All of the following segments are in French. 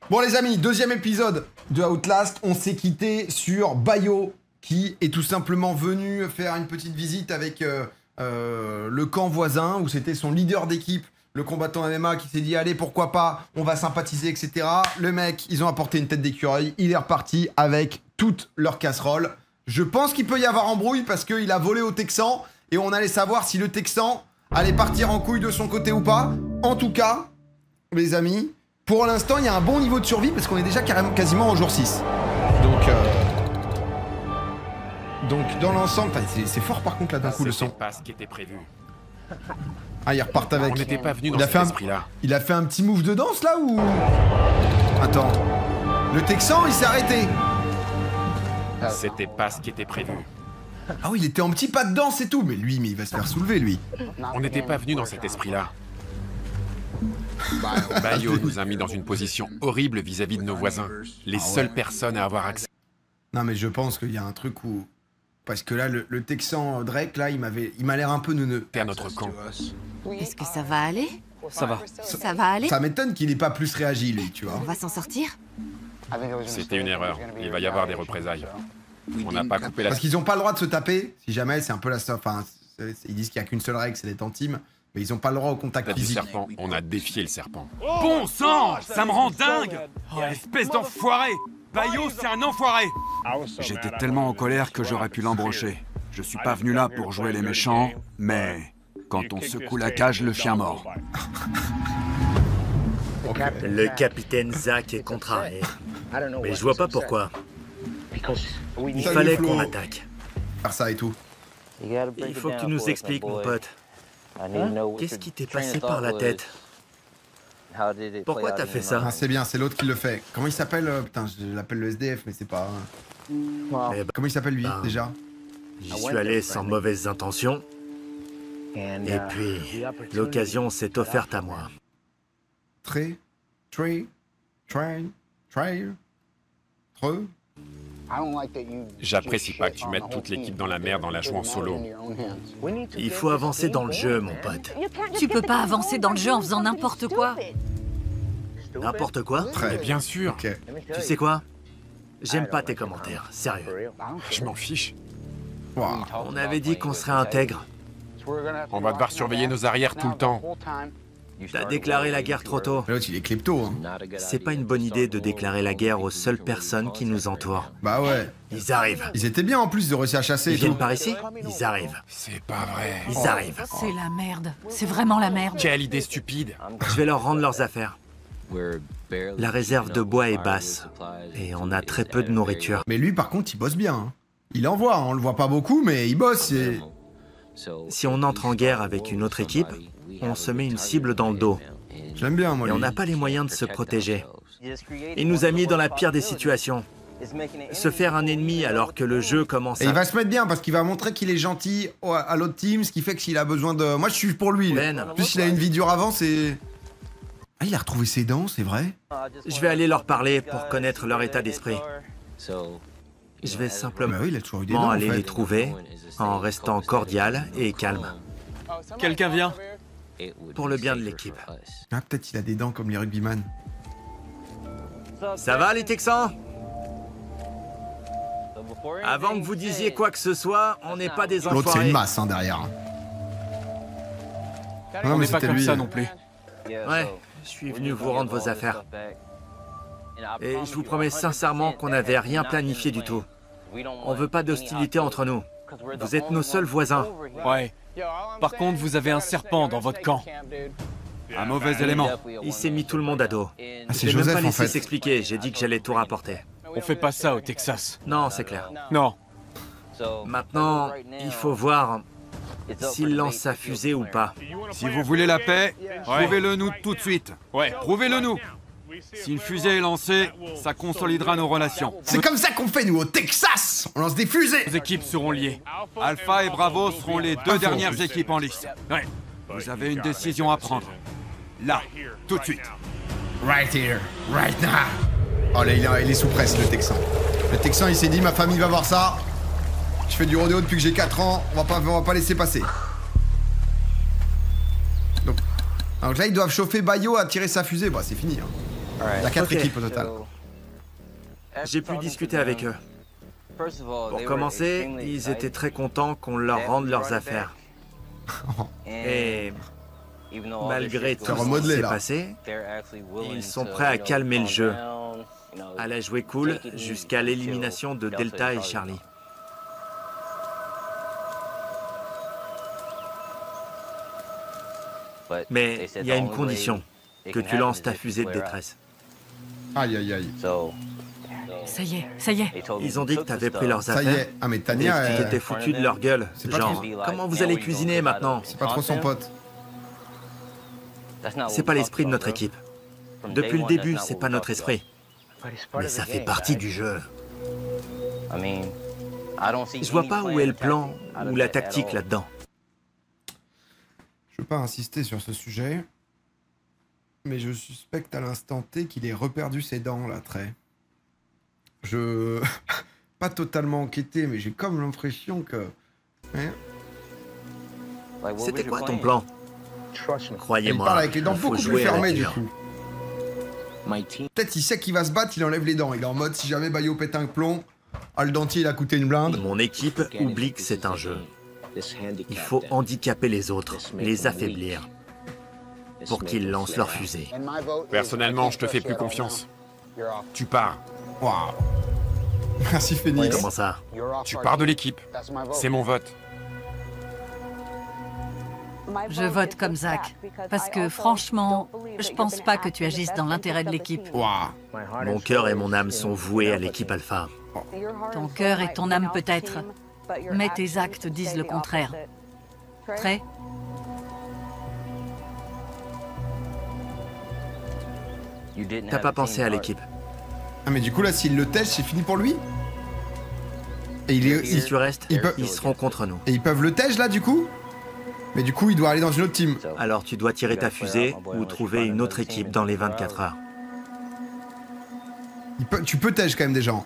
Bon les amis, deuxième épisode de Outlast. On s'est quitté sur Bayo, qui est tout simplement venu faire une petite visite avec le camp voisin, où c'était son leader d'équipe, le combattant MMA, qui s'est dit allez pourquoi pas, on va sympathiser, etc. Le mec, ils ont apporté une tête d'écureuil, il est reparti avec toutes leurs casseroles. Je pense qu'il peut y avoir embrouille parce qu'il a volé au Texan, et on allait savoir si le Texan allait partir en couille de son côté ou pas. En tout cas, les amis, pour l'instant, il y a un bon niveau de survie parce qu'on est déjà quasiment au jour 6. Donc dans l'ensemble, c'est fort par contre là d'un coup le sang. C'était pas ce qui était prévu. Ah, ils repartent avec. On n'était pas venu dans cet esprit-là. Il a fait un petit move de danse là ou... Attends. Le Texan, il s'est arrêté. C'était pas ce qui était prévu. Ah oui, il était en petit pas de danse et tout. Mais lui, il va se faire soulever lui. On n'était pas venu dans cet esprit-là. Bayo nous a mis dans une position horrible vis-à-vis de nos voisins. Les seules personnes à avoir accès. Non mais je pense qu'il y a un truc où... Parce que là, le Texan Drake, là, il m'a l'air un peu neuneux. à notre camp. Est-ce que ça va aller? Ça va. Ça va aller? Ça m'étonne qu'il n'ait pas plus réagi, lui, tu vois. On va s'en sortir? C'était une erreur. Il va y avoir des représailles. On n'a pas coupé la... Parce qu'ils n'ont pas le droit de se taper, si jamais, c'est un peu la... Enfin, ils disent qu'il n'y a qu'une seule règle, c'est d'être intime. Mais ils n'ont pas le droit au contact du physique. serpent. On a défié le serpent. Bon sang, ça me rend dingue. Espèce d'enfoiré. Bayo, c'est un enfoiré. J'étais tellement en colère que j'aurais pu l'embrocher. Je suis pas venu là pour jouer les méchants, mais quand on secoue la cage, le chien mord. Le capitaine Zach est contrarié. Mais je vois pas pourquoi. Il fallait qu'on attaque. Faire ça et tout. Il faut que tu nous expliques, mon pote. Qu'est-ce qui t'est passé par la tête? Pourquoi t'as fait ça? Ah, c'est bien, c'est l'autre qui le fait. Comment il s'appelle? Putain, je l'appelle le SDF, mais c'est pas... Comment il s'appelle lui, déjà? J'y suis allé sans mauvaises intentions. Et puis, l'occasion s'est offerte à moi. J'apprécie pas que tu mettes toute l'équipe dans la merde en la jouant solo. Il faut avancer dans le jeu, mon pote. Tu peux pas avancer dans le jeu en faisant n'importe quoi. N'importe quoi? Mais bien sûr. Ok. Tu sais quoi? J'aime pas tes commentaires, sérieux. Je m'en fiche. Wow. On avait dit qu'on serait intègre. On va devoir surveiller nos arrières tout le temps. T'as déclaré la guerre trop tôt. L'autre, il est klepto, hein. C'est pas une bonne idée de déclarer la guerre aux seules personnes qui nous entourent. Bah ouais. Ils arrivent. Ils étaient bien en plus de réussir à chasser Ils et tout. viennent par ici? Ils arrivent. C'est pas vrai. Ils arrivent. C'est la merde. C'est vraiment la merde. Quelle idée stupide. Je vais leur rendre leurs affaires. La réserve de bois est basse. Et on a très peu de nourriture. Mais lui, par contre, il bosse bien. Hein. Il envoie, on le voit pas beaucoup, mais il bosse. Et... Si on entre en guerre avec une autre équipe, on se met une cible dans le dos. J'aime bien, moi. Et on lui. n'a pas les moyens de se protéger. Il nous a mis dans la pire des situations. Se faire un ennemi alors que le jeu commence Et à... il va se mettre bien parce qu'il va montrer qu'il est gentil à l'autre team, ce qui fait que s'il a besoin de... Moi, je suis pour lui. Ben. En plus, il a une vie dure avant, c'est... Ah, il a retrouvé ses dents, c'est vrai? Je vais aller leur parler pour connaître leur état d'esprit. Je vais simplement Bah oui, il a toujours eu des dents, en aller fait. les trouver en restant cordial et calme. Quelqu'un vient? Pour le bien de l'équipe. Ah, peut-être il a des dents comme les rugbyman. Ça va les Texans? Avant que vous disiez quoi que ce soit, on n'est pas des L'autre, c'est enfoirés. une masse, hein, derrière. Non, On mais n'est pas c'était comme lui. ça non plus. Ouais, je suis venu vous rendre vos affaires. Et je vous promets sincèrement qu'on n'avait rien planifié du tout. On veut pas d'hostilité entre nous. Vous êtes nos seuls voisins. Ouais. Par contre, vous avez un serpent dans votre camp. Un mauvais élément. Il s'est mis tout le monde à dos. Ah, c'est J'ai même Joseph, pas en laissé fait. s'expliquer, j'ai dit que j'allais tout rapporter. On fait pas ça au Texas. Non, c'est clair. Non. Maintenant, il faut voir s'il lance sa fusée ou pas. Si vous voulez la paix, prouvez-le nous tout de suite. Ouais. Prouvez-le nous. Si une fusée est lancée, ça consolidera nos relations. C'est comme ça qu'on fait, nous, au Texas! On lance des fusées! Nos équipes seront liées. Alpha et Bravo seront les deux Info, en dernières plus. équipes en lice. Ouais. Vous avez une décision à prendre. Là, tout de suite. Right here, right now. Oh là, il est sous presse, le Texan. Le Texan, il s'est dit, ma famille va voir ça. Je fais du rodéo depuis que j'ai 4 ans. On va pas laisser passer. Donc là, ils doivent chauffer Bayo à tirer sa fusée. Bah, c'est fini. Hein. Il y a 4 Ok. équipes au total. J'ai pu discuter avec eux. Pour commencer, ils étaient très contents qu'on leur rende leurs affaires. Et malgré tout ce qui remodelé, s'est là. passé, ils sont prêts à calmer le jeu, à la jouer cool jusqu'à l'élimination de Delta et Charlie. Mais il y a une condition, que tu lances ta fusée de détresse. Aïe, aïe, aïe. Ça y est, ça y est. Ils ont dit que t'avais pris leurs Ça y affaires est. Ah, mais et Tania, que tu elle- t'étais foutu de leur gueule. C'est pas Genre, trop- comment vous allez cuisiner maintenant? c'est pas trop son pote. C'est pas l'esprit de notre équipe. Depuis le début, c'est pas notre esprit. Mais ça fait partie du jeu. Je vois pas où est le plan ou la tactique là-dedans. Je veux pas insister sur ce sujet, mais je suspecte à l'instant T qu'il ait reperdu ses dents, là, très. Je... pas totalement enquêté, mais j'ai comme l'impression que... Hein, C'était quoi ton plan? il parle Croyez-moi, avec les dents il faut beaucoup plus jouer à la fermées, du dure. coup. Peut-être il sait qu'il va se battre, il enlève les dents. Il est en mode, si jamais Bayo pète un plomb, le dentier, il a coûté une blinde. Mon équipe oublie que c'est un jeu. Il faut handicaper les autres, les affaiblir, pour qu'ils lancent leur fusée. Personnellement, je te fais plus confiance. Tu pars. Waouh. Merci Phoenix. Comment ça? Tu pars de l'équipe. C'est mon vote. Je vote comme Zach. Parce que franchement, je pense pas que tu agisses dans l'intérêt de l'équipe. Waouh. Mon cœur et mon âme sont voués à l'équipe Alpha. Ton cœur et ton âme peut-être, mais tes actes disent le contraire. Trey, T'as pas pensé à l'équipe. Ah, mais du coup, là, s'il le tèche, c'est fini pour lui? Et Si tu restes, il peut- ils seront contre nous. Et ils peuvent le tèche, là, du coup? Mais du coup, il doit aller dans une autre team. Alors tu dois tirer ta fusée ou trouver une autre équipe dans les 24 heures. Tu peux tège quand même des gens.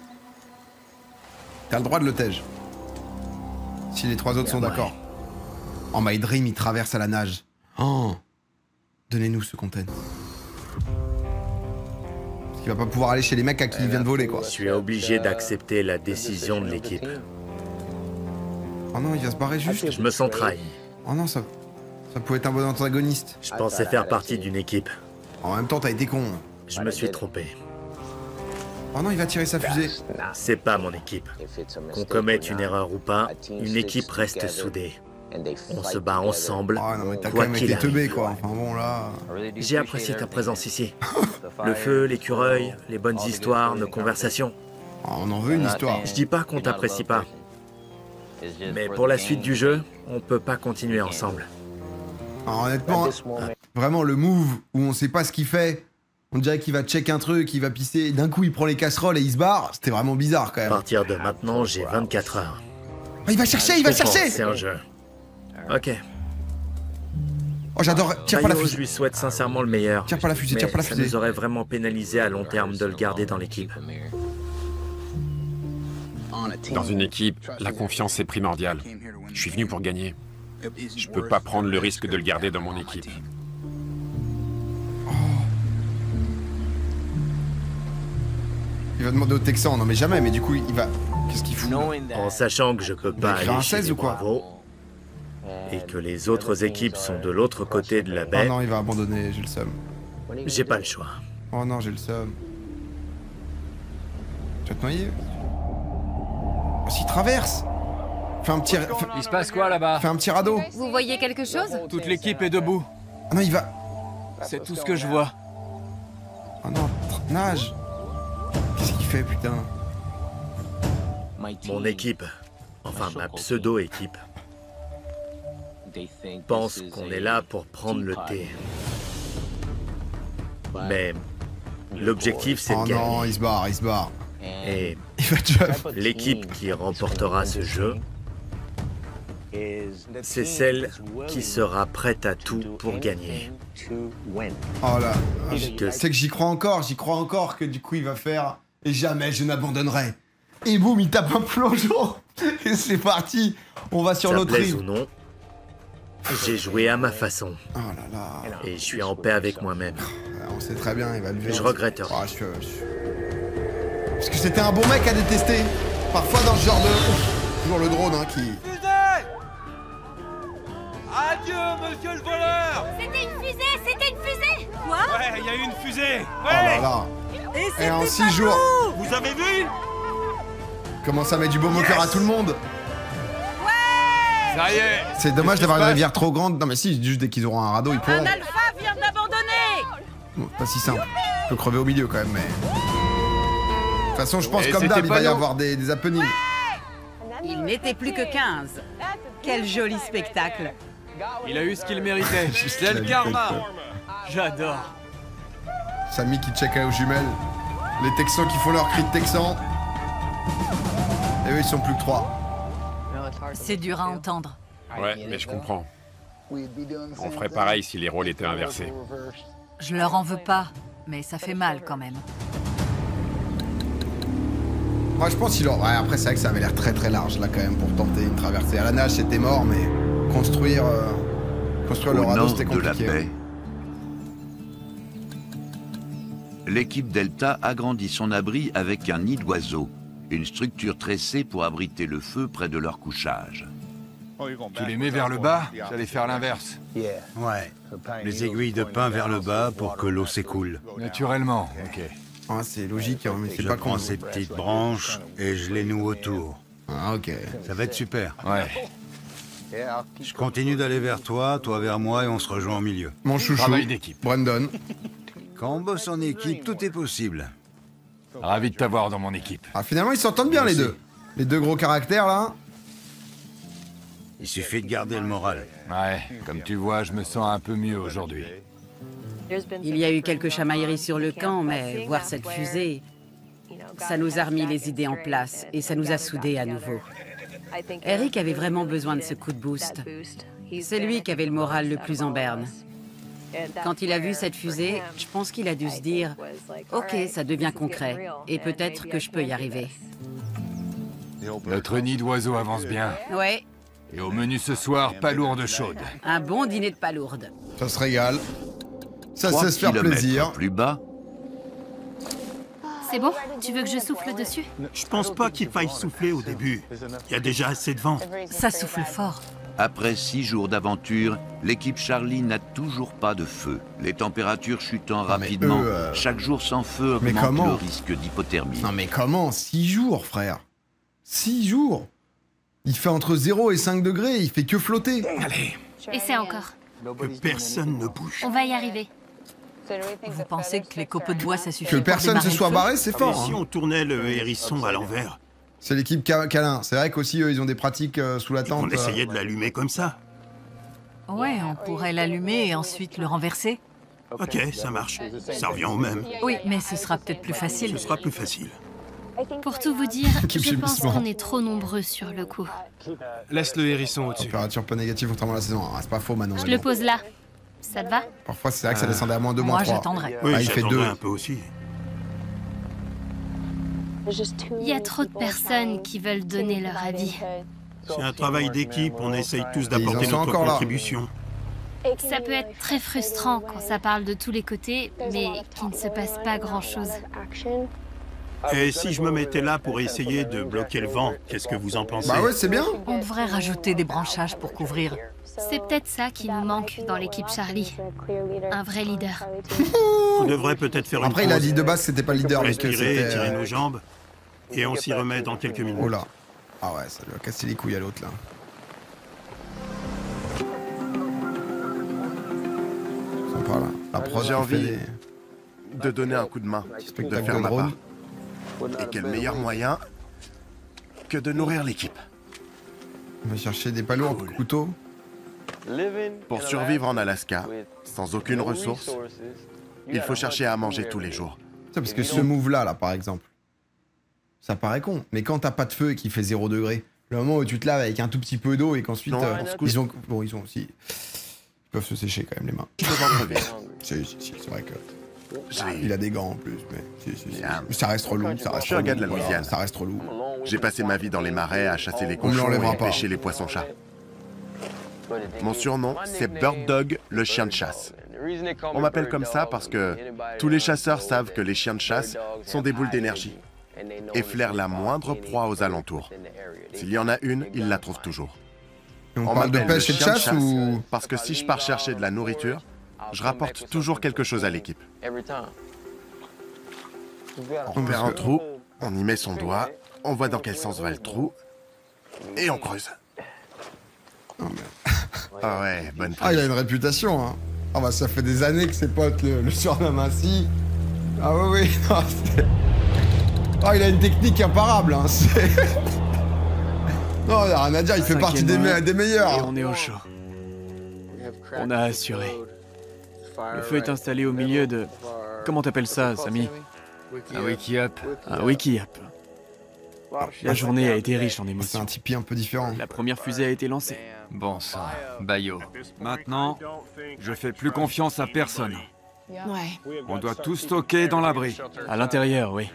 T'as le droit de le tège. Si les 3 autres sont d'accord. Oh, My Dream, il traverse à la nage. Oh. Donnez-nous ce content. Parce qu'il va pas pouvoir aller chez les mecs à qui il vient de voler, quoi. Je suis obligé d'accepter la décision de l'équipe. Oh non, il va se barrer juste. Je me sens trahi. Oh non, ça pouvait être un bon antagoniste. Je pensais faire partie d'une équipe. En même temps, t'as été con. Je me suis trompé. Oh non, il va tirer sa fusée. C'est pas mon équipe. Qu'on commette une erreur ou pas, une équipe reste soudée. On se bat ensemble, Oh non, mais t'as quand quoi même qu'il été teubé, arrive. quoi. Enfin bon, là... J'ai apprécié ta présence ici. Le feu, l'écureuil, les bonnes histoires, nos conversations. Oh, on en veut une histoire. Je dis pas qu'on t'apprécie pas, mais pour la suite du jeu, on peut pas continuer ensemble. Alors, honnêtement, vraiment, le move où on sait pas ce qu'il fait, on dirait qu'il va check un truc, il va pisser, et d'un coup il prend les casseroles et il se barre, c'était vraiment bizarre quand À même. partir de maintenant, j'ai 24 heures. Oh, il va chercher, il va Je comprends, chercher. C'est un jeu. Ok. Oh, j'adore. Tire pas la Bayo, je fusée. lui souhaite sincèrement le meilleur. Tire pas la fusée, Mais tire pas la ça fusée. nous aurait vraiment pénalisé à long terme de le garder dans l'équipe. Dans une équipe, la confiance est primordiale. Je suis venu pour gagner. Je peux pas prendre le risque de le garder dans mon équipe. Il va demander au Texan, non mais jamais, mais du coup il va... Qu'est-ce qu'il fout là? En sachant que je peux pas écrire un aller chez 16 les ou quoi? Bravos et que les autres équipes sont de l'autre côté de la Oh baie, non, il va abandonner, j'ai le seum. j'ai pas le choix. Oh non, j'ai le seum. Tu vas te noyer? Oh, s'il traverse! Fais un petit... Il se passe quoi là-bas? Fais un petit radeau! Vous voyez quelque chose? Toute l'équipe est debout. Ah non, il va... C'est tout ce que je vois. Oh non, nage! Qu'est-ce qu'il fait, putain? Mon équipe, enfin ma pseudo-équipe, pense qu'on est là pour prendre le thé. Mais l'objectif c'est Oh de non, gagner. il se barre, il se barre. Et Il va jump. l'équipe qui remportera ce jeu, c'est celle qui sera prête à tout pour gagner. Oh là, Que- c'est que j'y crois encore que du coup il va faire et jamais je n'abandonnerai. Et boum, il tape un plongeon et c'est parti. On va sur Ça l'autre plaise île. ou non, j'ai joué à ma façon Oh là là. et je suis en paix avec moi-même. On sait très bien, il va lever. Je regrette. Parce que c'était un bon mec à détester. Parfois dans ce genre de... Toujours le drone hein, qui... Fusée! Adieu, monsieur le voleur! C'était une fusée! C'était une fusée! Quoi? Ouais, il y a eu une fusée! Oh là là. Et en 6 jours... Vous avez vu? Comment ça met du baume au cœur à tout le monde. Ça y est. C'est dommage d'avoir une rivière trop grande. Non mais si, juste dès qu'ils auront un radeau, ils pourront. Un alpha vient de m'abandonner. Bon, pas si simple. Je peux crever au milieu quand même, mais... De toute façon, je pense Et comme c'était d'hab, il va pas y nous. avoir des happenings. Il n'était plus que 15. Quel joli spectacle. Il a eu ce qu'il méritait. Juste C'est la le karma. tête, J'adore. Samy qui check aux jumelles. Les Texans qui font leur cri de Texan. Et eux, ils sont plus que 3. C'est dur à entendre. Ouais, mais je comprends. On ferait pareil si les rôles étaient inversés. Je leur en veux pas, mais ça fait mal quand même. Moi, je pense qu'il aurait... Ouais, après, c'est vrai que ça avait l'air très très large, là, quand même, pour tenter une traversée. À la nage, c'était mort, mais construire le Au radeau, nord c'était de la compliqué. baie, l'équipe Delta agrandit son abri avec un nid d'oiseau, une structure tressée pour abriter le feu près de leur couchage. Tu les mets vers le bas, j'allais faire l'inverse. Ouais. Les aiguilles de pin vers le bas pour que l'eau s'écoule. Naturellement, ok. Ah, c'est logique, hein, mais c'est Je pas prends con. ces petites branches et je les noue autour. Ah, ok. Ça va être super. Ouais. Je continue d'aller vers toi vers moi et on se rejoint au milieu. Mon chouchou, Travail d'équipe. Brandon. Quand on bosse en équipe, tout est possible. Ravi de t'avoir dans mon équipe. Ah, finalement, ils s'entendent bien, les deux. Les deux gros caractères, là. Il suffit de garder le moral. Ouais, comme tu vois, je me sens un peu mieux aujourd'hui. Il y a eu quelques chamailleries sur le camp, mais voir cette fusée, ça nous a remis les idées en place et ça nous a soudés à nouveau. Eric avait vraiment besoin de ce coup de boost. C'est lui qui avait le moral le plus en berne. Quand il a vu cette fusée, je pense qu'il a dû se dire « Ok, ça devient concret, et peut-être que je peux y arriver. Notre nid d'oiseau avance bien. » Ouais, Et au menu ce soir, palourde chaude. un bon dîner de palourde. Ça se régale. Ça 3 se faire kilomètres plaisir. plus bas, C'est bon? Tu veux que je souffle dessus? Je pense pas qu'il faille souffler au début. Il y a déjà assez de vent. Ça souffle fort. après 6 jours d'aventure, l'équipe Charlie n'a toujours pas de feu. Les températures chutant mais rapidement, eux, chaque jour sans feu Mais augmente comment le risque d'hypothermie. Non mais comment? 6 jours, frère. 6 jours. Il fait entre 0 et 5 degrés, il fait que flotter. Allez, Essaie encore. que personne ne bouge. On va y arriver. Vous pensez que les copeaux de bois, ça suffit Que pour personne démarrer se le soit feu? barré, c'est Et fort. si Hein. on tournait le hérisson à l'envers? C'est l'équipe câlin. C'est vrai qu'aussi, eux, ils ont des pratiques sous la Et qu'on tente. essayait de l'allumer comme ça? Ouais, on pourrait l'allumer et ensuite le renverser. Ok, ça marche. Ça revient au même. Oui, mais ce sera peut-être plus Ce facile. sera plus facile. Pour tout vous dire, Équipe je pense gémissement. qu'on est trop nombreux sur le coup. Laisse le hérisson au-dessus. Température peu négative contrairement à la saison. Ah, c'est pas faux maintenant. Je mais le bon. pose là. Ça te va? Parfois, c'est vrai que ça descendait à moins 2, Moi, moins 3. j'attendrai. Oui, Ah, il fait j'attendrai 2. un peu aussi. Il y a trop de personnes qui veulent donner leur avis. C'est un travail d'équipe, on essaye tous ils d'apporter en sont notre encore là. contribution. Ça peut être très frustrant quand ça parle de tous les côtés, mais qu'il ne se passe pas grand-chose. Et si je me mettais là pour essayer de bloquer le vent, qu'est-ce que vous en pensez? Bah ouais, c'est bien. On devrait rajouter des branchages pour couvrir. C'est peut-être ça qui nous manque dans l'équipe Charlie. Un vrai leader. On devrait peut-être faire une Après, il a pause, dit de base que c'était pas le leader, mais que respirer, c'était... étirer nos jambes, et on s'y remet dans quelques minutes. Oh là. Ah ouais, ça lui a cassé les couilles à l'autre, là. Sympa, là. La prod, J'ai qui envie fait de donner un coup de main, des de spectacles faire de ma drone. part. Et quel meilleur moyen que de nourrir l'équipe. On va chercher des palourdes, couteaux. Pour survivre en Alaska, sans aucune ressource, il faut chercher à manger tous les jours. Ça, parce que ce move-là, là, par exemple, ça paraît con. Mais quand t'as pas de feu et qu'il fait 0 degré, le moment où tu te laves avec un tout petit peu d'eau et qu'ensuite, Non, on se couche. ils ont aussi... Ils peuvent se sécher quand même les mains. Je peux en crever. C'est vrai que... Il a des gants en plus, mais mais ça reste relou. Ça reste Je suis un gars de la relou, Louisiane. Ça reste relou. J'ai passé ma vie dans les marais à chasser les On me cochons l'enlèvera et pas. pêcher les poissons-chats. Mon surnom, c'est Bird Dog, le chien de chasse. On m'appelle comme ça parce que tous les chasseurs savent que les chiens de chasse sont des boules d'énergie et flairent la moindre proie aux alentours. S'il y en a une, ils la trouvent toujours. On parle de m'appelle pêche le et de chien chasse ou... Parce que si je pars chercher de la nourriture, je rapporte toujours quelque chose à l'équipe. On perd un trou, on y met son doigt, on voit dans quel sens va le trou, et on creuse. Ah ouais, bonne Ah, il a une réputation, hein. Ah bah ça fait des années que ses potes le surnomment ainsi. Ah oui, oui, non, c'est... Ah, il a une technique imparable, hein. Non, il n'y a rien à dire, il fait partie des meilleurs. Et on est au chaud. On a assuré. Le feu est installé au milieu de... Comment t'appelles ça, Samy? Un wiki-up. Un wiki-up. La journée a été riche en émotions. C'est un Tipeee un peu différent. La première fusée a été lancée. Bon sang, Bayo. Maintenant, je fais plus confiance à personne. Ouais. On doit tout stocker dans l'abri. À l'intérieur, oui.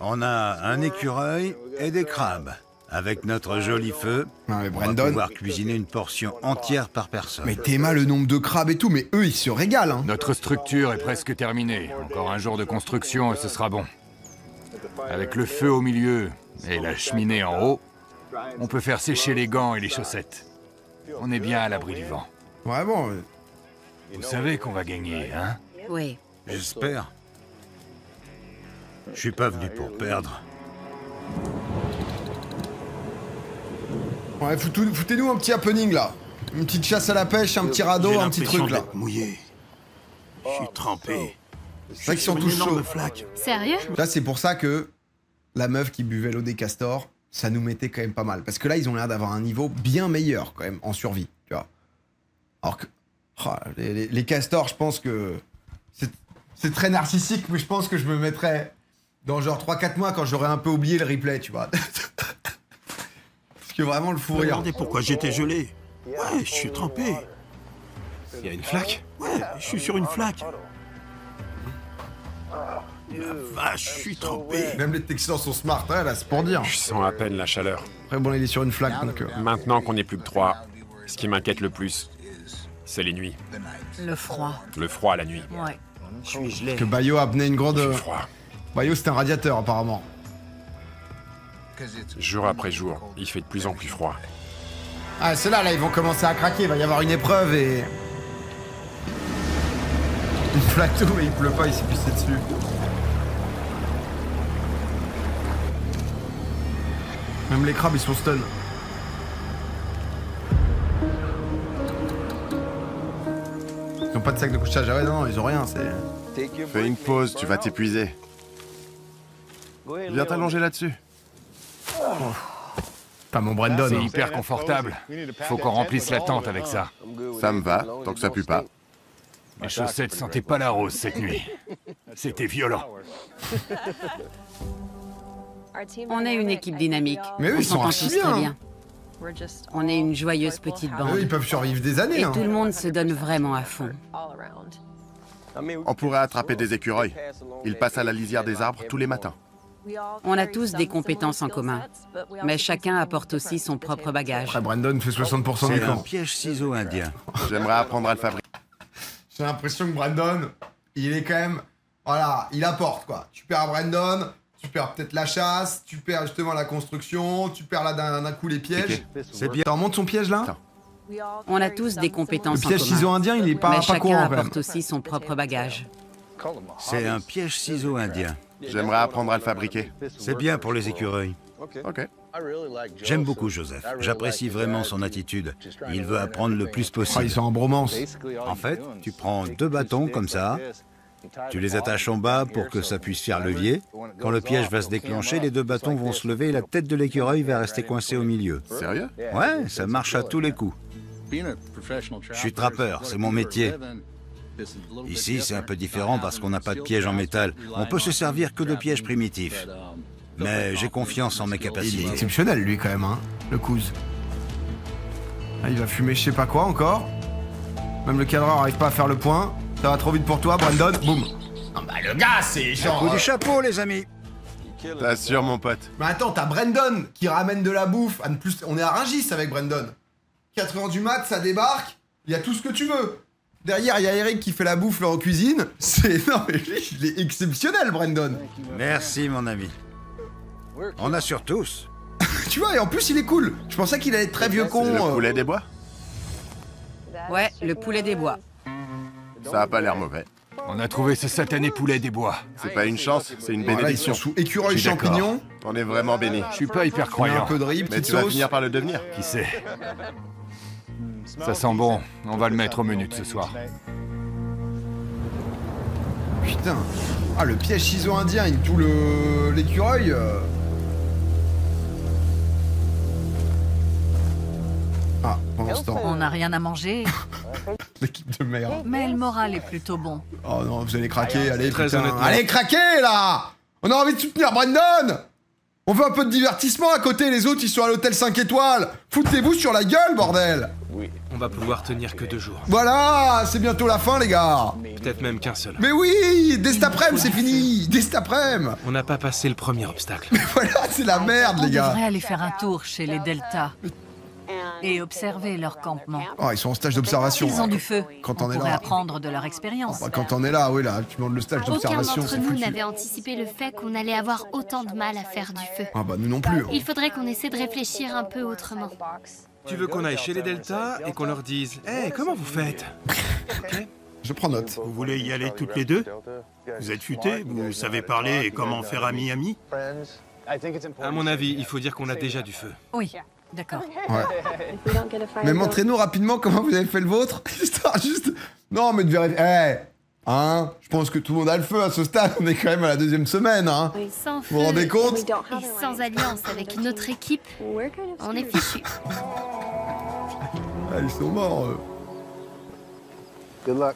On a un écureuil et des crabes. Avec notre joli feu, mais on Brandon... va pouvoir cuisiner une portion entière par personne. Mais t'aimes le nombre de crabes et tout, mais eux, ils se régalent, hein. Notre structure est presque terminée. Encore un jour de construction et ce sera bon. Avec le feu au milieu et la cheminée en haut, on peut faire sécher les gants et les chaussettes. On est bien à l'abri du vent. Ouais, bon... Vous savez qu'on va gagner, hein? Oui. J'espère. Je suis pas venu pour perdre. Ouais, foutez-nous un petit happening, là. Une petite chasse à la pêche, un petit radeau, un petit truc, là. Mouillé. Je suis trempé. C'est vrai qu'ils sont tous chauds. Sérieux? Là, c'est pour ça que la meuf qui buvait l'eau des castors, ça nous mettait quand même pas mal. Parce que là, ils ont l'air d'avoir un niveau bien meilleur, quand même, en survie, tu vois. Alors que... Oh, les castors, je pense que... C'est très narcissique, mais je pense que je me mettrais dans genre 3-4 mois quand j'aurais un peu oublié le replay, tu vois. Parce que vraiment, le fou rire. Regardez pourquoi j'étais gelé. Ouais, je suis trempé. Il y a une flaque? Ouais, je suis sur une flaque. La vache, je suis trempé. Même les Texans sont smart, hein, là, c'est pour dire. Je sens à peine la chaleur. Après, bon, il est sur une flaque, donc... Maintenant qu'on n'est plus que 3, ce qui m'inquiète le plus, c'est les nuits. Le froid. Le froid la nuit. Ouais. Je suis gelé. Que Bayo a amené une grande... J'ai froid. Bayo, c'est un radiateur, apparemment. Jour après jour, il fait de plus en plus froid. Ah, c'est là, ils vont commencer à craquer. Il va y avoir une épreuve et... Une flaque d'eau, mais il pleut pas, il s'est pissé dessus. Même les crabes, ils sont stun. Ils ont pas de sac de couchage. Ah ouais, non, ils ont rien, c'est... Fais une pause, tu vas t'épuiser. Viens t'allonger là-dessus. Pas mon Brandon. C'est hein. hyper confortable. Faut qu'on remplisse la tente avec ça. Ça me va, tant que ça pue pas. Mes chaussettes sentaient pas la rose cette nuit. C'était violent. On est une équipe dynamique. Mais eux, On ils sont s'entend archi tous bien, très hein. bien. On est une joyeuse petite bande. Eux, ils peuvent survivre des années. Et hein. tout le monde se donne vraiment à fond. On pourrait attraper des écureuils. Ils passent à la lisière des arbres tous les matins. On a tous des compétences en commun, mais chacun apporte aussi son propre bagage. Après, Brandon fait 60% du C'est un camp. piège ciseaux indien. J'aimerais apprendre à le fabriquer. J'ai l'impression que Brandon, il est quand même... Voilà, il apporte, quoi. Tu perds Brandon, tu perds peut-être la chasse, tu perds justement la construction, tu perds là d'un coup les pièges. C'est bien. T'en remontes son piège, là? On a tous des compétences Le en piège commun, ciseaux indien, il est pas, mais pas chacun courant, quand même. apporte aussi son propre bagage. C'est un piège ciseaux indien. J'aimerais apprendre à le fabriquer. C'est bien pour les écureuils. Ok. J'aime beaucoup Joseph. J'apprécie vraiment son attitude. Il veut apprendre le plus Ah, possible. ils sont en bromance. En fait, tu prends 2 bâtons comme ça, tu les attaches en bas pour que ça puisse faire levier. Quand le piège va se déclencher, les 2 bâtons vont se lever et la tête de l'écureuil va rester coincée au milieu. Sérieux? Ouais, ça marche à tous les coups. Je suis trappeur, c'est mon métier. Ici, c'est un peu différent parce qu'on n'a pas de piège en métal. On peut se servir que de pièges primitifs. Mais j'ai confiance en mes Il est capacités. exceptionnel, lui, quand même, hein, le Kouz. Ah, il va fumer je sais pas quoi, encore. Même le cadreur arrive pas à faire le point. Ça va trop vite pour toi, Brandon. Boum. Non, bah, le gars, c'est genre... Coup du chapeau, les amis. T'assures, mon pote. Mais attends, t'as Brandon qui ramène de la bouffe. À ne plus... On est à Rungis avec Brandon. 4 h du mat, ça débarque. Il y a tout ce que tu veux. Derrière, il y a Eric qui fait la bouffe en cuisine. Non, mais lui, il est exceptionnel, Brandon. Merci, mon ami. On assure tous. Tu vois, et en plus, il est cool. Je pensais qu'il allait être très vieux con. Le poulet des bois? Ouais, le poulet des bois. Ça a pas l'air mauvais. On a trouvé ce satané poulet des bois. C'est pas une chance, c'est une Voilà, ils bénédiction. sont sous écureuil champignon. On est vraiment bénis. Je suis pas hyper Un croyant. peu de riz, Mais petite tu vas sauce. finir par le devenir. Qui sait? Ça sent bon. On va le mettre au menu de ce soir. Putain. Ah, le piège ciseau-indien avec tout l'écureuil. Ah, pendant ce temps. On n'a rien à manger, L'équipe de merde. mais le moral est plutôt bon. Oh non, vous allez craquer, allez, Très putain. honnêtement. Allez, craquer, là. On a envie de soutenir Brandon. On veut un peu de divertissement à côté, les autres, ils sont à l'hôtel 5 étoiles. Foutez-vous sur la gueule, bordel. On va pouvoir tenir que 2 jours. Voilà, c'est bientôt la fin, les gars. Peut-être même qu'un seul. Mais oui, dès cet après-midi, c'est fini. Dès cet après-midi. On n'a pas passé le premier obstacle. Voilà, c'est la merde, On les gars. devrait aller faire un tour chez les Delta et observer leur campement. Oh, ils sont en stage d'observation. Ils ont du feu. Quand on on est pourrait là. apprendre de leur expérience. Bah, quand on est là, oui, là, tu demandes le stage Aucun d'observation, d'entre c'est nous foutu. n'avait anticipé le fait qu'on allait avoir autant de mal à faire du feu. Ah bah, nous non plus. Il faudrait qu'on essaie de réfléchir un peu autrement. Tu veux qu'on aille chez les Delta et qu'on leur dise « Hey, comment vous faites ?» Ok. Je prends note. Vous voulez y aller toutes les deux? Vous êtes futés, vous savez parler et comment faire ami-ami? À mon avis, il faut dire qu'on a déjà du feu. Oui, d'accord. Ouais. Mais montrez-nous rapidement comment vous avez fait le vôtre. Histoire juste... Non, mais de vérifier... Hein, je pense que tout le monde a le feu à ce stade. On est quand même à la 2e semaine, hein. Sans Vous vous rendez compte? et sans alliance avec une autre équipe, on est fichu. Ah, ils sont morts, eux.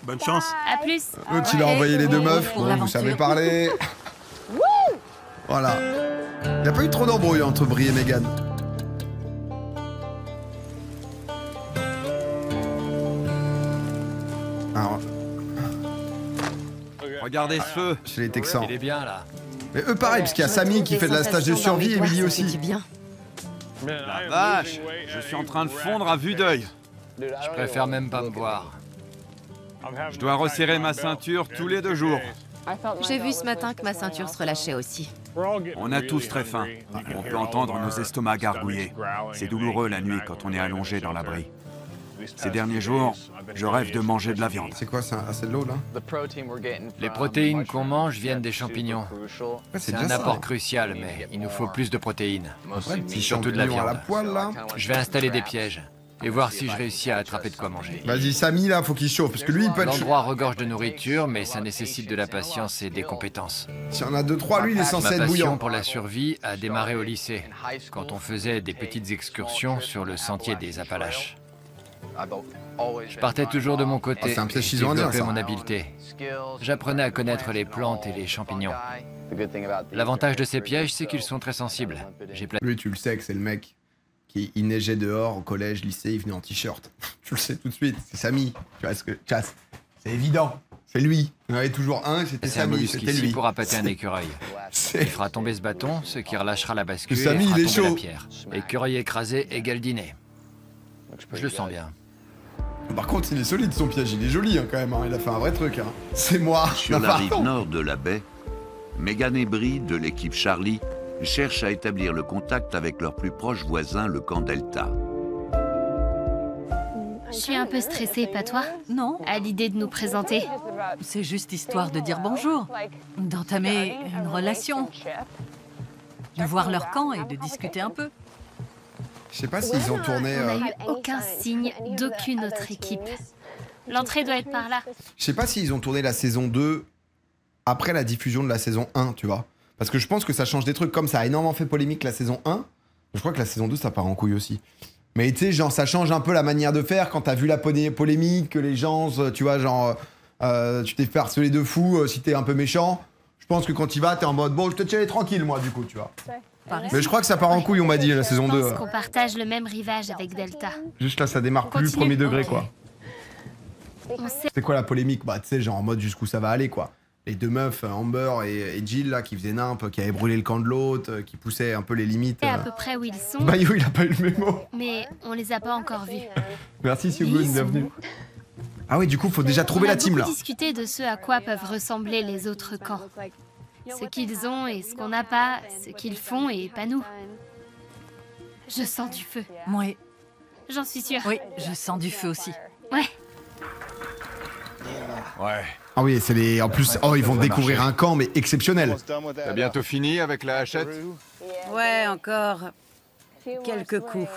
Bonne chance. À plus. L'autre, il a envoyé les 2 meufs. Pour Bon, vous l'aventure. savez parler. Voilà. Il n'y a pas eu trop d'embrouille entre Brie et Megan. Alors, Regardez ce feu. chez les Texans. Il est bien là. Mais eux, pareil, parce qu'il y a Samy qui fait de la stage de survie et Emily aussi. La vache, je suis en train de fondre à vue d'œil. Je préfère même pas me voir. Je dois resserrer ma ceinture tous les 2 jours. J'ai vu ce matin que ma ceinture se relâchait aussi. On a tous très faim. On peut entendre nos estomacs gargouiller. C'est douloureux la nuit quand on est allongé dans l'abri. Ces derniers jours, je rêve de manger de la viande. C'est quoi ça? Ah, c'est de l'eau, là? Les protéines qu'on mange viennent des champignons. Ouais, C'est bien un ça. apport crucial, mais il nous faut plus de protéines. Après, le petit Et surtout de la champignon à viande. la poêle, là. Je vais installer des pièges et voir si je réussis à attraper de quoi manger. Vas-y, Samy, là, faut qu'il chauffe, parce que lui, il peut être... L'endroit regorge de nourriture, mais ça nécessite de la patience et des compétences. S'il y en a 2-3, lui, il est censé Ma être passion bouillant. pour la survie a démarré au lycée, quand on faisait des petites excursions sur le sentier des Appalaches. Je partais toujours de mon côté Oh, c'est un piège et ciseau-indien, développais ça. mon habileté. J'apprenais à connaître les plantes et les champignons. L'avantage de ces pièges, c'est qu'ils sont très sensibles. J'ai Lui, tu le sais que c'est le mec qui il neigeait dehors au collège, lycée, il venait en t-shirt. Tu le sais tout de suite, c'est Samy. Tu vois ce que... C'est évident, c'est lui. Il y en avait toujours un, c'était C'est un Samy, mollusque c'était ici lui. pour appâter un écureuil. Il fera tomber ce bâton, ce qui relâchera la bascule Le Samy, et fera il est tomber chaud. la pierre. Écureuil écrasé égale dîner. Je le sens bien. Par contre, il est solide son piège, il est joli hein, quand même, hein. Il a fait un vrai truc. Hein. C'est moi. Sur la Pardon. rive nord de la baie, Megan et Brie, de l'équipe Charlie, cherchent à établir le contact avec leur plus proche voisin, le camp Delta. Je suis un peu stressée, pas toi? Non. À l'idée de nous présenter. C'est juste histoire de dire bonjour, d'entamer une relation, de voir leur camp et de discuter un peu. Je sais pas s'ils ont tourné... On n'a eu aucun signe d'aucune autre équipe. L'entrée doit être par là. Je sais pas s'ils ont tourné la saison 2 après la diffusion de la saison 1, tu vois. Parce que je pense que ça change des trucs. Comme ça a énormément fait polémique la saison 1, je crois que la saison 2, ça part en couille aussi. Mais tu sais, genre, ça change un peu la manière de faire quand t'as vu la polémique, que les gens, tu vois, genre, tu t'es fait harceler de fou si t'es un peu méchant. Je pense que quand tu vas, t'es en mode, bon, je te tiens tranquille, moi, du coup, tu vois. Mais je crois que ça part en couille, on m'a dit, la saison 2. Je pense qu'on partage le même rivage avec Delta. Juste là, ça démarre plus Continue. premier degré, Ok. quoi. On sait C'est quoi la polémique? Bah, tu sais, genre en mode jusqu'où ça va aller, quoi. les deux meufs, Amber et Jill, là, qui faisaient nimp, qui avaient brûlé le camp de l'autre, qui poussaient un peu les limites. Et à peu près où ils sont. Bayo, il a pas eu le mémo. Mais on les a pas encore vus. Merci, Siogun, bienvenue. Ah oui, du coup, faut déjà trouver la team, là. On a beaucoup discuté de ce à quoi peuvent ressembler les autres camps. Ce qu'ils ont et ce qu'on n'a pas, ce qu'ils font et pas nous. Je sens du feu. Oui. J'en suis sûre. Oui, je sens du feu aussi. Ouais. Ouais. Ah oui, c'est les... En plus, oh, ils vont découvrir un camp, mais exceptionnel. T'as bientôt fini avec la hachette? Ouais, encore quelques coups.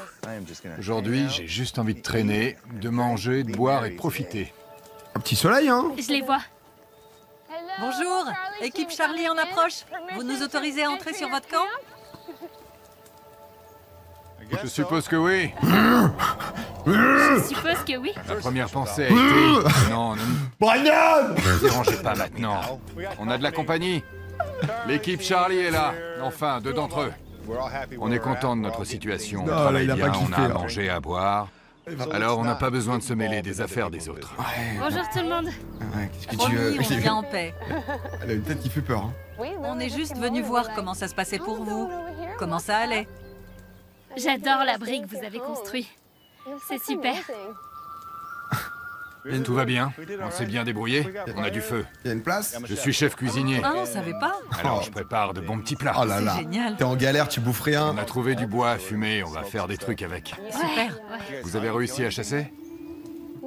Aujourd'hui, j'ai juste envie de traîner, de manger, de boire et de profiter. Un petit soleil, hein? Je les vois. Bonjour, équipe Charlie en approche. Vous nous autorisez à entrer sur votre camp? Je suppose que oui. Je suppose que oui. Ma première pensée a été... Non, non. Brian! Ne dérangez pas maintenant. On a de la compagnie. L'équipe Charlie est là. Enfin, deux d'entre eux. On est content de notre situation. On travaille bien, on a à manger, à boire. Alors on n'a pas besoin de se mêler des affaires des autres. Bonjour tout le monde. Ouais, qu'est-ce que tu Promis, veux? on vient en paix. Elle a une tête qui fait peur, hein. On est juste venu voir comment ça se passait pour vous. Comment ça allait. J'adore l'abri que vous avez construit. C'est super. Tout va bien. On s'est bien débrouillé. On a du feu. Il y a une place? Je suis chef cuisinier. Ah, on savait pas. Alors je prépare de bons petits plats. Oh là là. C'est génial. T'es en galère, tu bouffes rien. On a trouvé du bois à fumer, on va faire des trucs avec. Super. Vous avez réussi à chasser?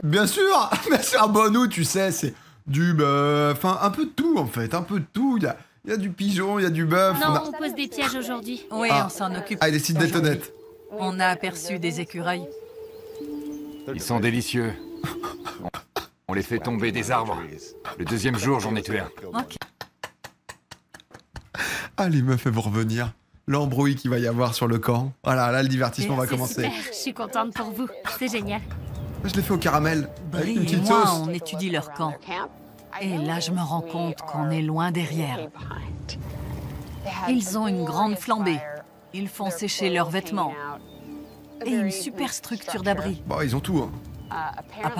Bien sûr! Bien sûr, bon, nous, tu sais, c'est du bœuf. Enfin, un peu de tout, en fait. Un peu de tout. Il y a du pigeon, il y a du bœuf. Non, on pose des pièges aujourd'hui. Oui, Ah. on s'en occupe. Ah, il décide d'être honnête. On a aperçu des écureuils. Ils sont délicieux. On les fait tomber des arbres. Le deuxième jour, j'en ai tué un. Ok. Ah, les meufs, elles vont revenir. L'embrouille qu'il va y avoir sur le camp. Voilà, là, le divertissement va C'est commencer. super, je suis contente pour vous. C'est génial. Je l'ai fait au caramel. Avec une Brie et petite moi, sauce. on étudie leur camp. Et là, je me rends compte qu'on est loin derrière. Ils ont une grande flambée. Ils font sécher leurs vêtements. Et une super structure d'abri. Bon, ils ont tout, hein.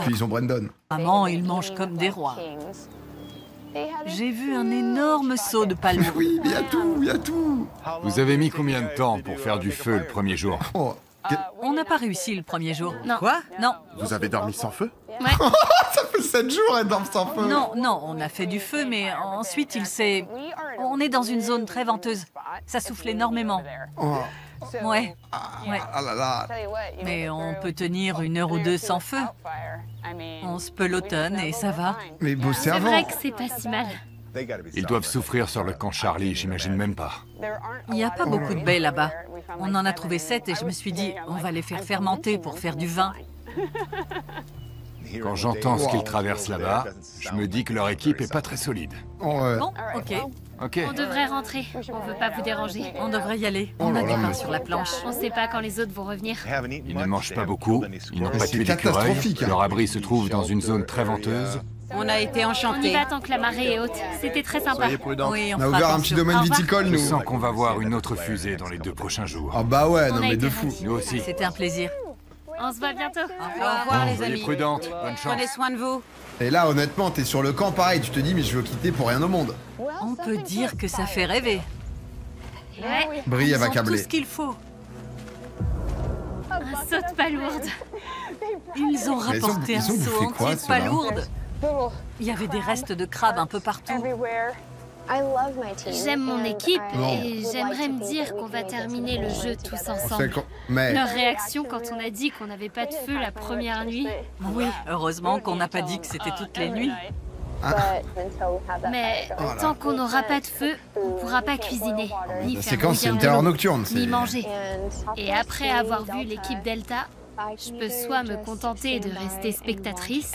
Puis ils ont Brandon. Apparemment, ils mangent comme des rois. J'ai vu un énorme seau de palourdes. Oui, il y a tout, il y a tout. Vous avez mis combien de temps pour faire du feu le premier jour? Oh, On n'a pas réussi le premier jour. Non. Quoi? Non. Vous avez dormi sans feu? Ouais. ça fait 7 jours, elle dort sans feu. Non, non, on a fait du feu, mais ensuite il s'est... On est dans une zone très venteuse. Ça souffle énormément. Oh, Ouais. Ouais. ah là là. Mais on peut tenir 1 heure ou 2 sans feu. On se pelotonne et ça va. Mais bosser C'est avant. vrai que c'est pas si mal. Ils doivent souffrir sur le camp Charlie, j'imagine même pas. Il n'y a pas beaucoup de baies là-bas. On en a trouvé 7 et je me suis dit, on va les faire fermenter pour faire du vin. Quand j'entends ce qu'ils traversent là-bas, je me dis que leur équipe est pas très solide. Oh, ouais. Bon, ok. Ok. On devrait rentrer. On veut pas vous déranger. On devrait y aller. On a du pain sur la planche. On sait pas quand les autres vont revenir. Ils ne mangent pas beaucoup, ils n'ont Mais pas c'est tué d'écureuils, catastrophique, hein. leur abri se trouve dans une zone très venteuse. On a été On y enchantés. va tant que la marée est haute. C'était très sympa. Soyez prudents. Oui, On a fera ouvert un attention. petit domaine Au revoir. viticole, Je nous. sens qu'on va voir une autre fusée dans les 2 prochains jours. Ah bah ouais, non On a mais été de fou. ravis. Nous aussi. C'était un plaisir. On se voit bientôt. Au revoir, les Soyez amis. prudentes, bonne chance. Prenez soin de vous. Et là, honnêtement, t'es sur le camp, pareil, tu te dis, mais je veux quitter pour rien au monde. On peut dire que ça fait rêver. Ouais. Brie, elle va Ils ont tout câbler. ce qu'il faut. Un saut de palourde. Ils ont Mais ils ont- rapporté un ils ont bouffé seau quoi, entier de ceux-là palourdes. Il y avait des restes de crabes un peu partout. J'aime mon équipe Non. et j'aimerais me dire qu'on va terminer le jeu tous On sait ensemble. mais Leur réaction quand on a dit qu'on n'avait pas de feu la première nuit. Oui, heureusement qu'on n'a pas dit que c'était toutes les nuits. Mais Voilà. tant qu'on n'aura pas de feu, on pourra pas cuisiner, ni la faire séquence, c'est bouillir une de terreur l'eau, nocturne. ni c'est- manger. Et après avoir vu l'équipe Delta, je peux soit me contenter de rester spectatrice,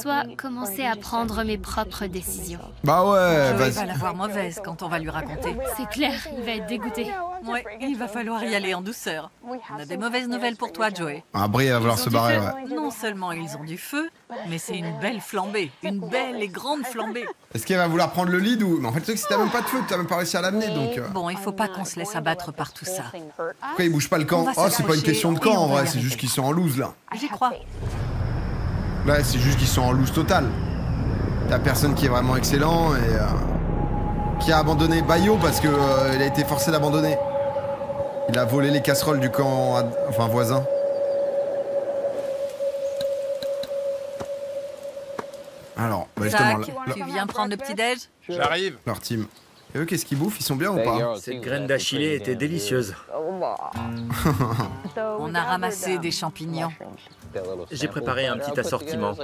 soit commencer à prendre mes propres décisions. Bah ouais, Joey va vas-y. la voir mauvaise quand on va lui raconter. C'est clair, il va être dégoûté. Ouais, il va falloir y aller en douceur. On a des mauvaises nouvelles pour toi, Joey. Ah, Brie, elle va vouloir Ils ont se du barrer, feu. ouais. Non seulement ils ont du feu, mais c'est une belle flambée. Une belle et grande flambée. Est-ce qu'elle va vouloir prendre le lead ou... Mais en fait, tu sais que si t'as même pas de feu, t'as même pas réussi à l'amener, donc... Bon, il faut pas qu'on se laisse abattre par tout ça. Pourquoi ils bougent pas le camp? On va Oh, c'est pas une s'accrocher question de et camp, on en va vrai, y c'est arriver. juste qu'ils sont en loose, là. J'y crois. Là, c'est juste qu'ils sont en loose totale. y a personne qui est vraiment excellent et qui a abandonné Bayo parce que il a été forcé d'abandonner. Il a volé les casseroles du camp voisin. Alors, justement, Zach, tu viens prendre le petit-déj? J'arrive. Leur team. Et eux, qu'est-ce qu'ils bouffent? Ils sont bien ou pas? Cette graine d'achillée était délicieuse. On a ramassé des champignons. J'ai préparé un petit assortiment,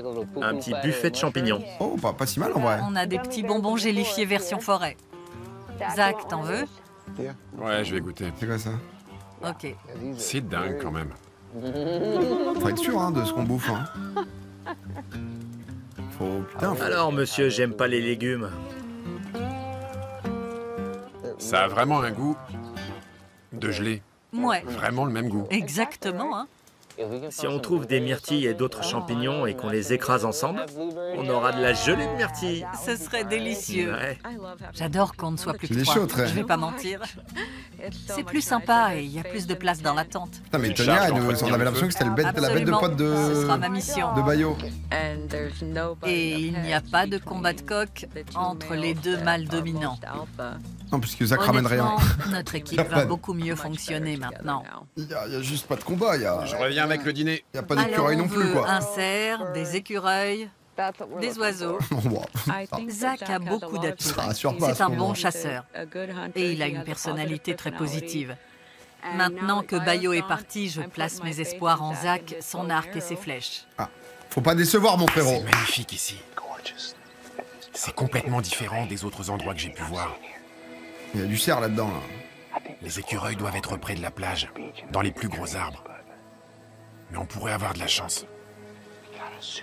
un petit buffet de champignons. Oh, pas si mal en vrai. On a des petits bonbons gélifiés version forêt. Zach, t'en veux? Ouais, je vais goûter. C'est quoi ça? Ok. C'est dingue quand même. Faut être sûr de ce qu'on bouffe. Alors, monsieur, j'aime pas les légumes. Ça a vraiment un goût de gelée. Ouais. Vraiment le même goût. Exactement, hein. Si on trouve des myrtilles et d'autres champignons et qu'on les écrase ensemble, on aura de la gelée de myrtilles. Ce serait délicieux. Ouais. J'adore qu'on ne soit plus que C'est 3. chaud, très. Je vais pas mentir. C'est plus sympa et il y a plus de place dans la tente. Putain, mais Tonya, on avait l'impression que c'était la bête de pote de... Ce sera ma mission. De Bayo. Et il n'y a pas de combat de coq entre les deux mâles dominants. Non, puisque Zach ramène rien. Honnêtement, notre équipe va beaucoup mieux fonctionner maintenant. Il y a juste pas de combat, Je reviens avec le dîner. Il y a pas d'écureuil non plus, quoi. Un cerf, des écureuils, des oiseaux. Zach a beaucoup d'atouts. C'est un bon chasseur. Et il a une personnalité très positive. Maintenant que Bayo est parti, je place mes espoirs en Zach, son arc et ses flèches. Ah, faut pas décevoir, mon frérot. C'est magnifique ici. C'est complètement différent des autres endroits que j'ai pu voir. Il y a du cerf là-dedans, là. Les écureuils doivent être près de la plage, dans les plus gros arbres. Mais on pourrait avoir de la chance.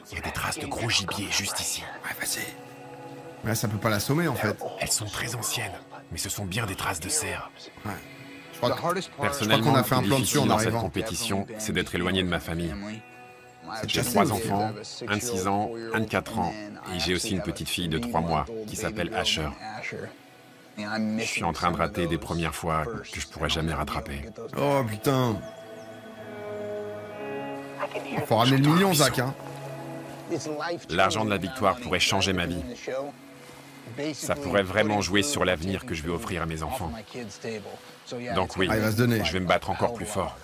Il y a des traces de gros gibier juste ici. Ouais, vas-y. Mais là, ça peut pas l'assommer, en fait. Elles sont très anciennes, mais ce sont bien des traces de cerf. Ouais. Personnellement, qu'on a fait un le plus plan dessus difficile en dans cette arrivant. compétition, c'est d'être éloigné de ma famille. J'ai chassé 3 aussi. enfants, un de 6 ans, un de 4 ans, et j'ai aussi une petite fille de 3 mois qui s'appelle Asher. Je suis en train de rater des premières fois que je pourrais jamais rattraper. Oh, putain. Faut ramener le million, Zach, hein. L'argent de la victoire pourrait changer ma vie. Ça pourrait vraiment jouer sur l'avenir que je vais offrir à mes enfants. Donc oui, il va se donner. je vais me battre encore plus fort.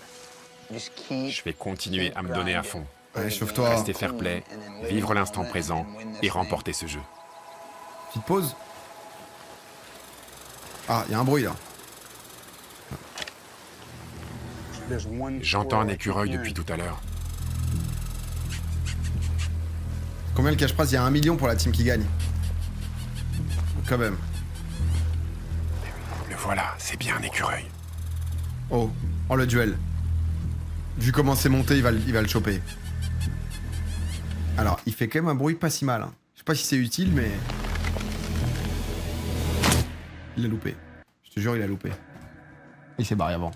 Je vais continuer à me donner à fond. Allez, chauffe-toi. Rester fair play, vivre l'instant présent et remporter ce jeu. Petite pause. Ah, il y a un bruit, là. J'entends un écureuil depuis tout à l'heure. Combien le cash prize? Il y a 1 million pour la team qui gagne. Quand même. Le voilà, c'est bien un écureuil. Oh, le duel. Vu comment c'est monté, il va le choper. Alors, il fait quand même un bruit pas si mal. Hein. Je sais pas si c'est utile, mais... Il l'a loupé. Je te jure, il a loupé. Il s'est barré avant.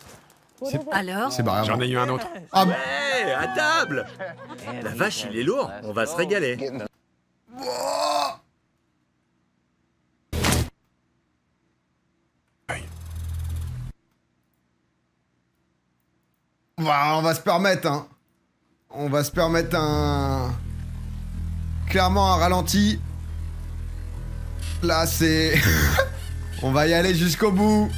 Alors? C'est barré avant. J'en ai eu un autre. Ah, Ouais, à table. La vache, il est lourd. On va se régaler. on va se permettre, hein. On va se permettre un... Clairement un ralenti. Là, c'est... On va y aller jusqu'au bout.